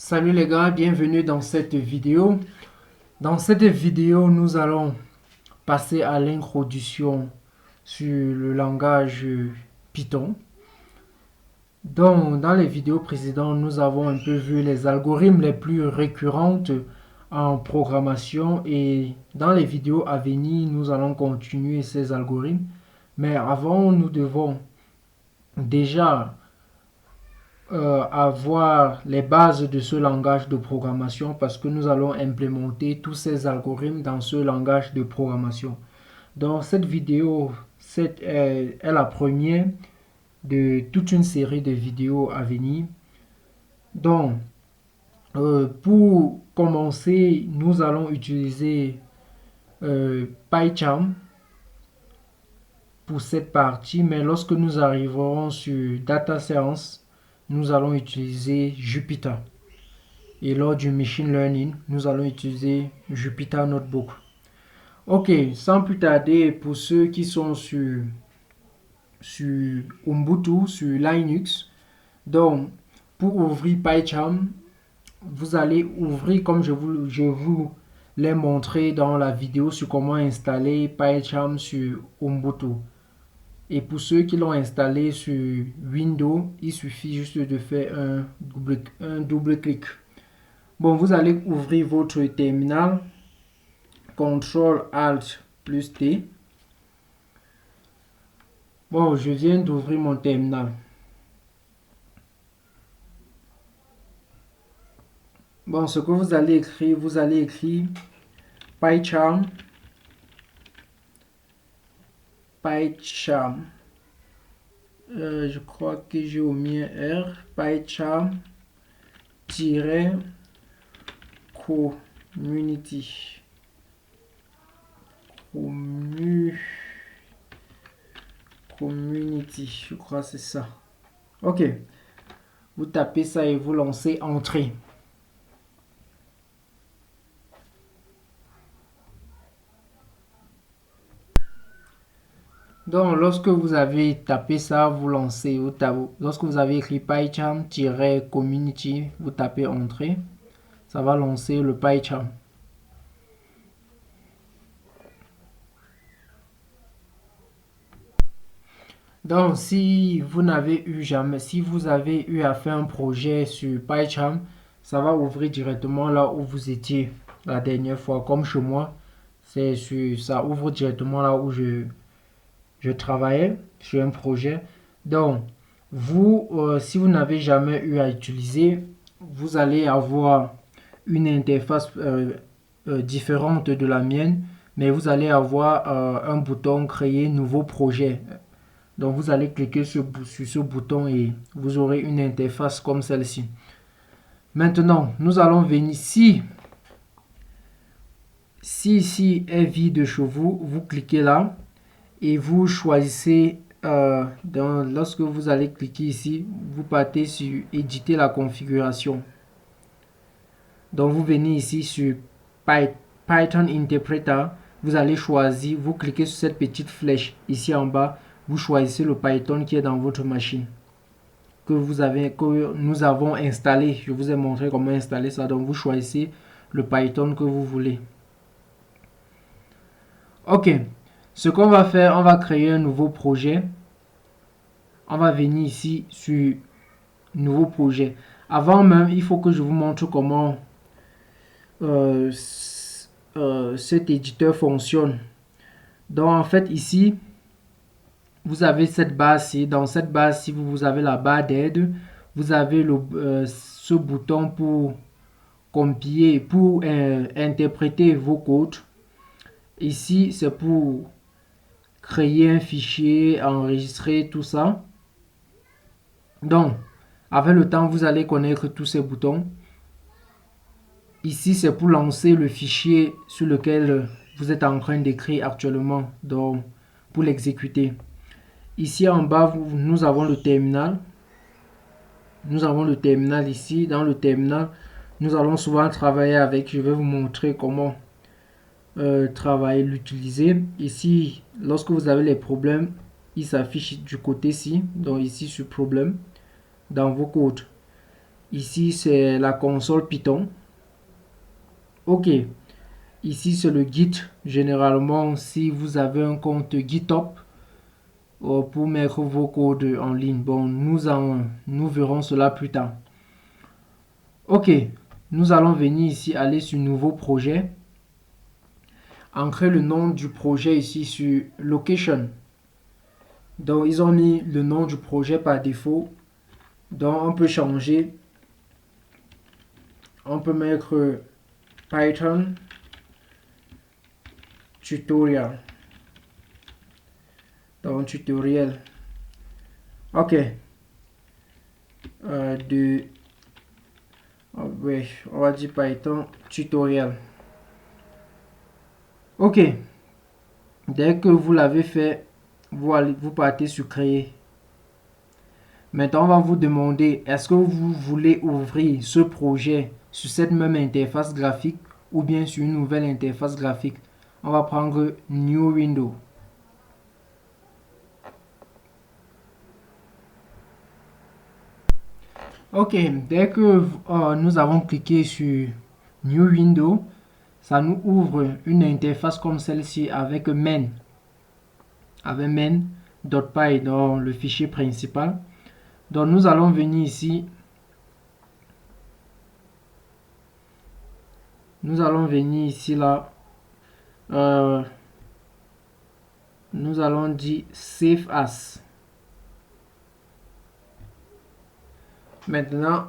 Salut les gars, bienvenue dans cette vidéo. Dans cette vidéo, nous allons passer à l'introduction sur le langage Python. Donc, dans les vidéos précédentes, nous avons un peu vu les algorithmes les plus récurrentes en programmation et dans les vidéos à venir, nous allons continuer ces algorithmes. Mais avant, nous devons déjà avoir les bases de ce langage de programmation parce que nous allons implémenter tous ces algorithmes dans ce langage de programmation. Donc cette vidéo est la première de toute une série de vidéos à venir. Donc pour commencer, nous allons utiliser PyCharm pour cette partie, mais lorsque nous arriverons sur Data Science, nous allons utiliser Jupyter. Et lors du Machine Learning, nous allons utiliser Jupyter Notebook. Ok, sans plus tarder, pour ceux qui sont sur Ubuntu, sur Linux, donc pour ouvrir PyCharm, vous allez ouvrir comme je vous l'ai montré dans la vidéo sur comment installer PyCharm sur Ubuntu. Et pour ceux qui l'ont installé sur Windows, il suffit juste de faire un double clic. Bon, vous allez ouvrir votre terminal, CTRL ALT plus T. Bon, je viens d'ouvrir mon terminal. Bon, ce que vous allez écrire PyCharm. Je crois que j'ai omis un R. PyCharm-community. Community, je crois que c'est ça. Ok. Vous tapez ça et vous lancez Entrée. Donc, lorsque vous avez tapé ça, vous lancez. Lorsque vous avez écrit PyCharm-community, vous tapez Entrée. Ça va lancer le PyCharm. Donc, si vous avez eu à faire un projet sur PyCharm, ça va ouvrir directement là où vous étiez la dernière fois. Comme chez moi, ça ouvre directement là où je travaillais sur un projet. Donc, si vous n'avez jamais eu à utiliser, vous allez avoir une interface différente de la mienne, mais vous allez avoir un bouton créer nouveau projet. Donc vous allez cliquer sur ce bouton et vous aurez une interface comme celle-ci. Maintenant, nous allons venir si ici est vide chez vous, vous cliquez là et vous choisissez lorsque vous allez cliquer ici, vous partez sur éditer la configuration. Donc vous venez ici sur Python Interpreter, vous allez choisir, vous cliquez sur cette petite flèche ici en bas, vous choisissez le Python qui est dans votre machine que nous avons installé. Je vous ai montré comment installer ça, donc vous choisissez le Python que vous voulez. Ok, ce qu'on va faire, on va créer un nouveau projet. On va venir ici sur nouveau projet. Avant même, il faut que je vous montre comment cet éditeur fonctionne. Donc en fait ici, vous avez cette base-ci. Dans cette base-ci, vous avez la barre d'aide. Vous avez ce bouton pour compiler, pour interpréter vos codes. Ici, c'est pour créer un fichier, enregistrer tout ça. Donc, avec le temps, vous allez connaître tous ces boutons. Ici, c'est pour lancer le fichier sur lequel vous êtes en train d'écrire actuellement, donc pour l'exécuter. Ici en bas, nous avons le terminal. Nous avons le terminal ici. Dans le terminal, nous allons souvent travailler avec. Je vais vous montrer comment travailler, l'utiliser. Ici, lorsque vous avez les problèmes, il s'affiche du côté-ci. Donc ici sur problème, dans vos codes. Ici, c'est la console Python. OK. Ici, c'est le Git. Généralement, si vous avez un compte GitHub pour mettre vos codes en ligne. Bon, nous verrons cela plus tard. OK. Nous allons venir ici, aller sur Nouveau projet. Entrer le nom du projet ici sur Location. Donc, ils ont mis le nom du projet par défaut. Donc, on peut changer. On peut mettre Python tutorial. Donc, tutoriel. OK. Oui, on va dire Python tutorial. OK. Dès que vous l'avez fait, vous partez sur créer. Maintenant, on va vous demander, est-ce que vous voulez ouvrir ce projet sur cette même interface graphique ou bien sur une nouvelle interface graphique? On va prendre New Window. OK, dès que nous avons cliqué sur New Window, ça nous ouvre une interface comme celle-ci avec main. Avec main.py dans le fichier principal. Donc nous allons venir ici. Nous allons venir ici là. Nous allons dire Save As. Maintenant,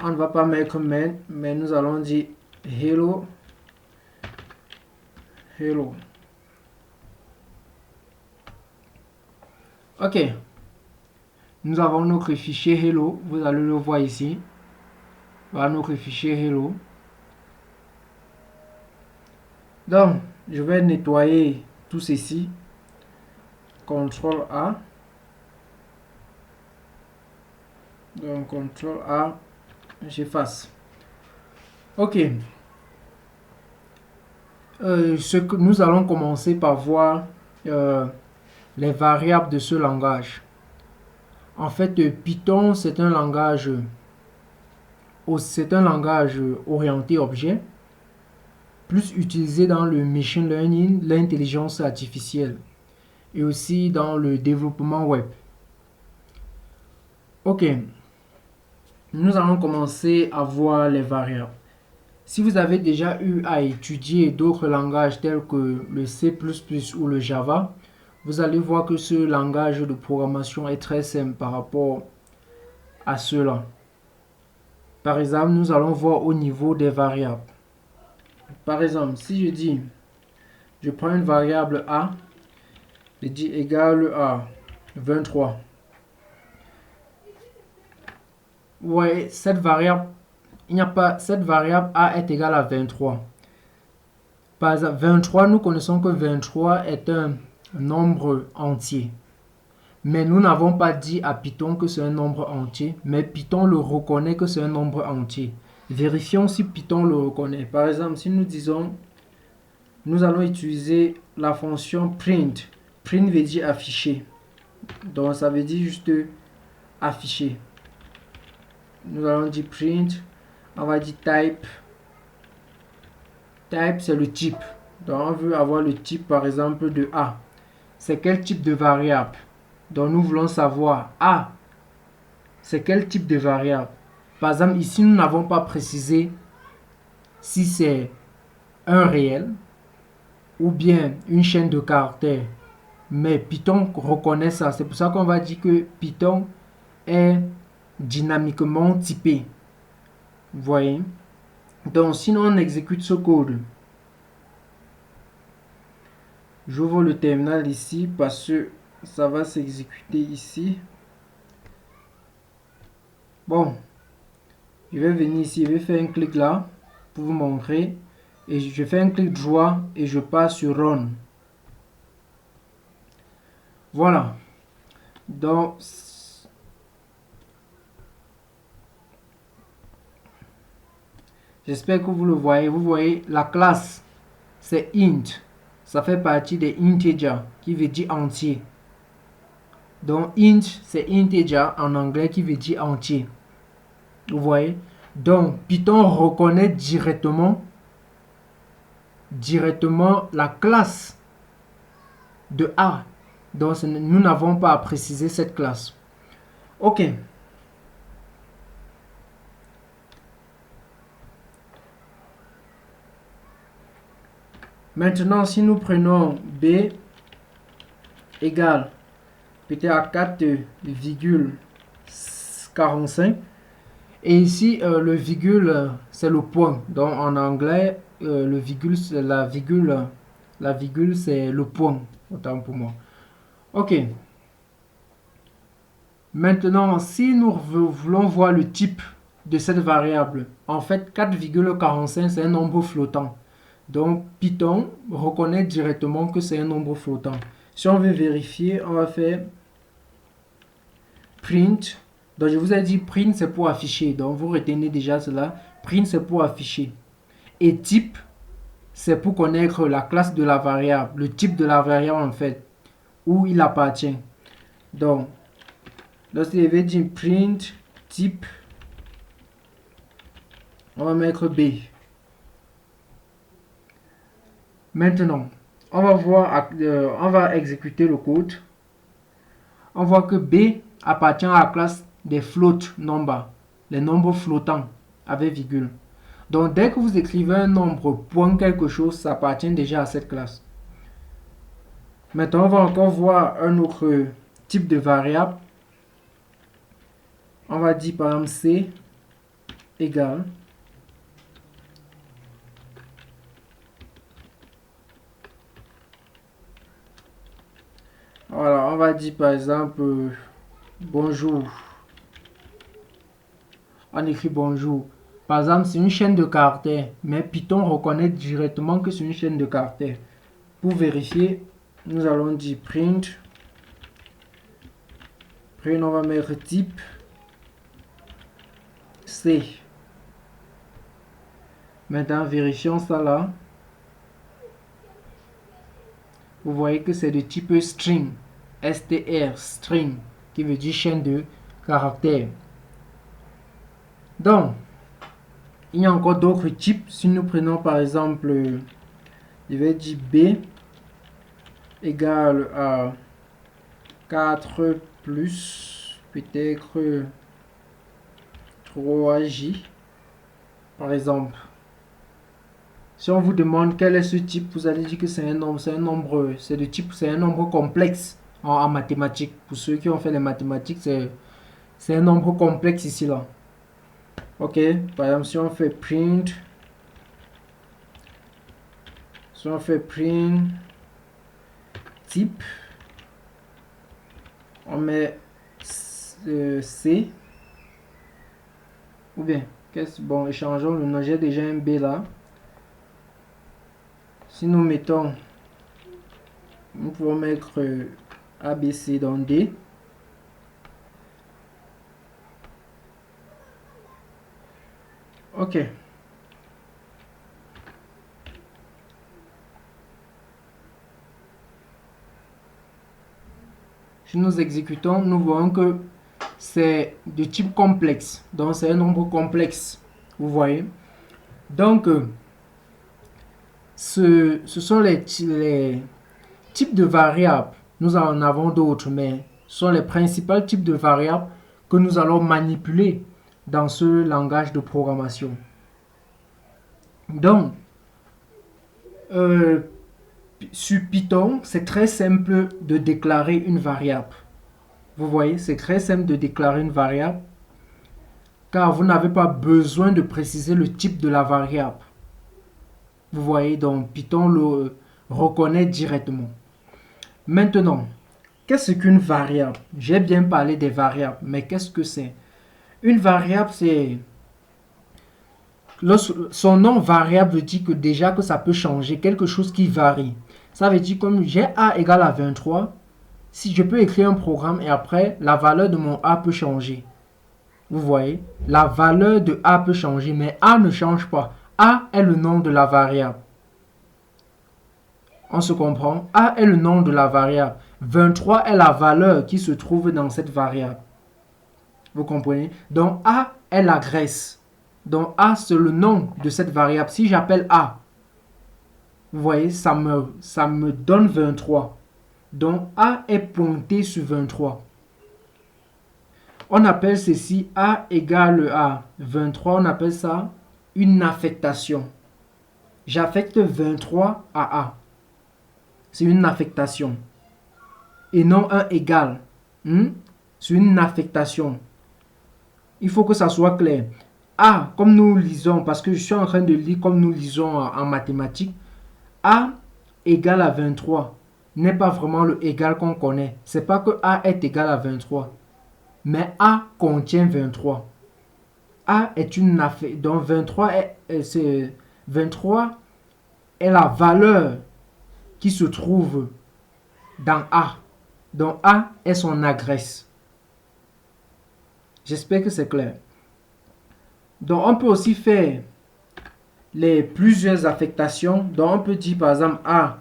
on ne va pas mettre main, mais nous allons dire hello. Hello. OK. Nous avons notre fichier hello. Vous allez le voir ici. Voilà notre fichier hello. Donc, je vais nettoyer tout ceci. CTRL A. Donc, CTRL A. J'efface. OK. Nous allons commencer par voir les variables de ce langage. En fait, Python, c'est un langage orienté objet, plus utilisé dans le machine learning, l'intelligence artificielle, et aussi dans le développement web. OK. Nous allons commencer à voir les variables. Si vous avez déjà eu à étudier d'autres langages tels que le C++ ou le Java, vous allez voir que ce langage de programmation est très simple par rapport à cela. Par exemple, nous allons voir au niveau des variables. Par exemple, si je dis, je prends une variable A, je dis égale à 23. Ouais, cette variable A est égale à 23. Par exemple, 23, nous connaissons que 23 est un nombre entier. Mais nous n'avons pas dit à Python que c'est un nombre entier, mais Python le reconnaît que c'est un nombre entier. Vérifions si Python le reconnaît. Par exemple, si nous disons, nous allons utiliser la fonction print. Print veut dire afficher. Donc ça veut dire juste afficher. Nous allons dire print. On va dire type. Type, c'est le type. Donc on veut avoir le type par exemple de A. C'est quel type de variable? Donc nous voulons savoir A, c'est quel type de variable? Par exemple, ici, nous n'avons pas précisé si c'est un réel ou bien une chaîne de caractères. Mais Python reconnaît ça. C'est pour ça qu'on va dire que Python est dynamiquement typé. Vous voyez? Donc, sinon, on exécute ce code. J'ouvre le terminal ici parce que ça va s'exécuter ici. Bon, je vais venir ici, je vais faire un clic là pour vous montrer. Et je fais un clic droit et je passe sur Run. Voilà. Donc, j'espère que vous le voyez. Vous voyez, la classe, c'est int. Ça fait partie des integers, qui veut dire entier. Donc, int, c'est integer en anglais qui veut dire entier. Vous voyez? Donc, Python reconnaît directement la classe de A. Donc, nous n'avons pas à préciser cette classe. OK. Maintenant, si nous prenons B égale peut-être à 4,45 et ici le virgule c'est le point. Donc en anglais le virgule c'est la virgule c'est le point, autant pour moi. OK. Maintenant, si nous voulons voir le type de cette variable, en fait 4,45 c'est un nombre flottant. Donc Python reconnaît directement que c'est un nombre flottant. Si on veut vérifier, on va faire print. Donc je vous ai dit print c'est pour afficher. Donc vous retenez déjà cela. Print c'est pour afficher. Et type c'est pour connaître la classe de la variable, le type de la variable en fait, où il appartient. Donc lorsque je vais dire print type, on va mettre B. Maintenant, on va exécuter le code. On voit que B appartient à la classe des float number, les nombres flottants avec virgule. Donc dès que vous écrivez un nombre point quelque chose, ça appartient déjà à cette classe. Maintenant, on va encore voir un autre type de variable. On va dire par exemple C égale voilà, on va dire par exemple bonjour. On écrit bonjour. Par exemple, c'est une chaîne de caractères, mais Python reconnaît directement que c'est une chaîne de caractères. Pour vérifier, nous allons dire print. Après, on va mettre type C. Maintenant, vérifions ça là. Vous voyez que c'est de type string. str, string, qui veut dire chaîne de caractères. Donc, il y a encore d'autres types. Si nous prenons par exemple, je vais dire B égale à 4 plus peut-être 3J, par exemple. Si on vous demande quel est ce type, vous allez dire que c'est un nombre, c'est un nombre complexe en mathématiques. Pour ceux qui ont fait les mathématiques, c'est un nombre complexe ici là. Ok, par exemple, si on fait print type, on met C, ou bien, bon, échangeons le nom, j'ai déjà un B là. Si nous mettons, nous pouvons mettre ABC dans D. Ok. Si nous exécutons, nous voyons que c'est de type complexe. Donc, c'est un nombre complexe. Vous voyez? Donc, ce sont les types de variables. Nous en avons d'autres, mais ce sont les principaux types de variables que nous allons manipuler dans ce langage de programmation. Donc, sur Python, c'est très simple de déclarer une variable. Vous voyez, c'est très simple de déclarer une variable car vous n'avez pas besoin de préciser le type de la variable. Vous voyez, donc Python le reconnaît directement. Maintenant, qu'est-ce qu'une variable? J'ai bien parlé des variables, mais qu'est-ce que c'est? Une variable, c'est... Son nom variable dit que déjà que ça peut changer, quelque chose qui varie. Ça veut dire comme j'ai A égale à 23, si je peux écrire un programme et après, la valeur de mon A peut changer. Vous voyez, la valeur de A peut changer, mais A ne change pas. A est le nom de la variable. On se comprend? A est le nom de la variable. 23 est la valeur qui se trouve dans cette variable. Vous comprenez? Donc A est l'agresse. Donc A, c'est le nom de cette variable. Si j'appelle A, vous voyez, ça me donne 23. Donc A est pointé sur 23. On appelle ceci A égale à 23. On appelle ça une affectation. J'affecte 23 à A. C'est une affectation. Et non un égal. C'est une affectation. Il faut que ça soit clair. A, comme nous lisons, parce que je suis en train de lire comme nous lisons en mathématiques, A égale à 23 n'est pas vraiment le égal qu'on connaît. C'est pas que A est égal à 23. Mais A contient 23. A est une affectation. Donc 23 est la valeur qui se trouve dans A. Donc A est son agresse. J'espère que c'est clair. Donc on peut aussi faire plusieurs affectations. Donc on peut dire par exemple A,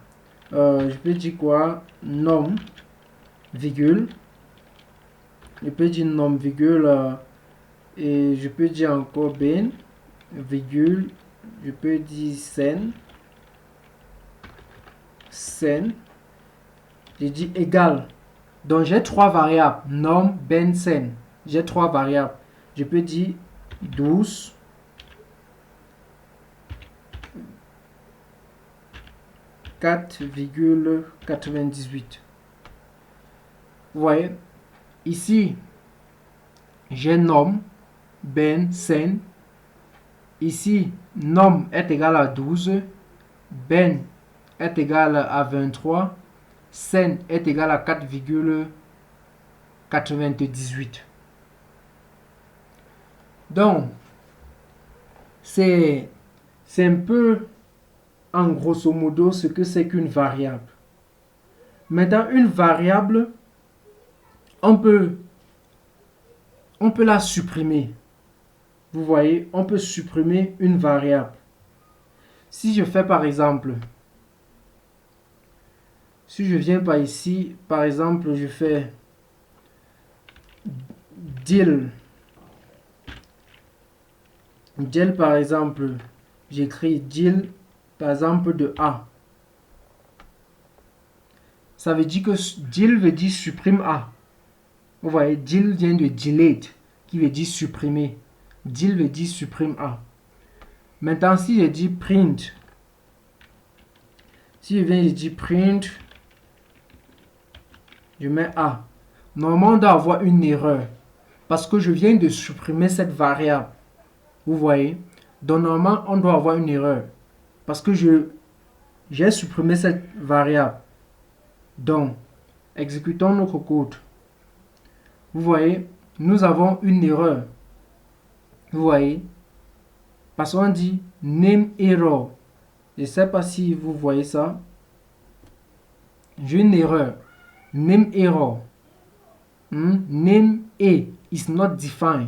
je peux dire quoi? Nom, virgule. Je peux dire nom, virgule. Et je peux dire encore ben, virgule. Je peux dire scène. Je dis égal. Donc j'ai trois variables. Nom, ben, scène. J'ai trois variables. Je peux dire 12. $4,98. Vous voyez, ici, j'ai nom, ben, scène. Ici, nom est égal à 12. Ben est égal à 23. Scène est égal à 4,98. Donc, c'est un peu en grosso modo ce que c'est qu'une variable. Maintenant, une variable, on peut la supprimer. Vous voyez, on peut supprimer une variable. Si je fais par exemple, si je viens par ici, par exemple, je fais deal par exemple, j'écris deal par exemple de A. Ça veut dire que deal veut dire supprime A. Vous voyez, deal vient de delete, qui veut dire supprimer. Deal veut dire supprime A. Maintenant, si je dis print, si je viens, je dis print, je mets A. Normalement, on doit avoir une erreur. Parce que je viens de supprimer cette variable. Vous voyez? Donc, normalement, on doit avoir une erreur. Parce que j'ai supprimé cette variable. Donc, exécutons notre code. Vous voyez, nous avons une erreur. Vous voyez, parce qu'on dit name error. Je ne sais pas si vous voyez ça. J'ai une erreur. Name error. Name A is not defined.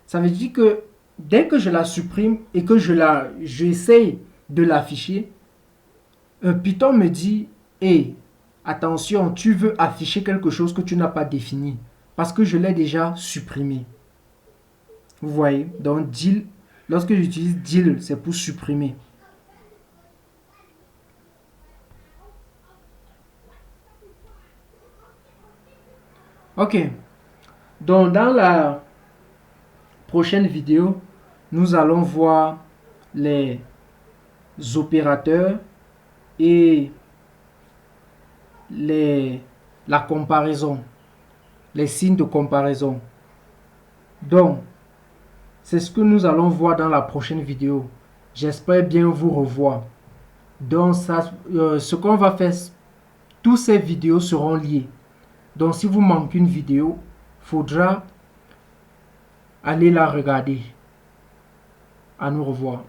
Ça veut dire que dès que je la supprime et que j'essaye de l'afficher, Python me dit hey, attention, tu veux afficher quelque chose que tu n'as pas défini parce que je l'ai déjà supprimé. Vous voyez, donc deal, lorsque j'utilise deal, c'est pour supprimer. Ok, donc dans la prochaine vidéo, nous allons voir les opérateurs et la comparaison, les signes de comparaison. Donc, c'est ce que nous allons voir dans la prochaine vidéo. J'espère bien vous revoir. Donc, ce qu'on va faire, toutes ces vidéos seront liées. Donc, si vous manquez une vidéo, il faudra aller la regarder. À nous revoir.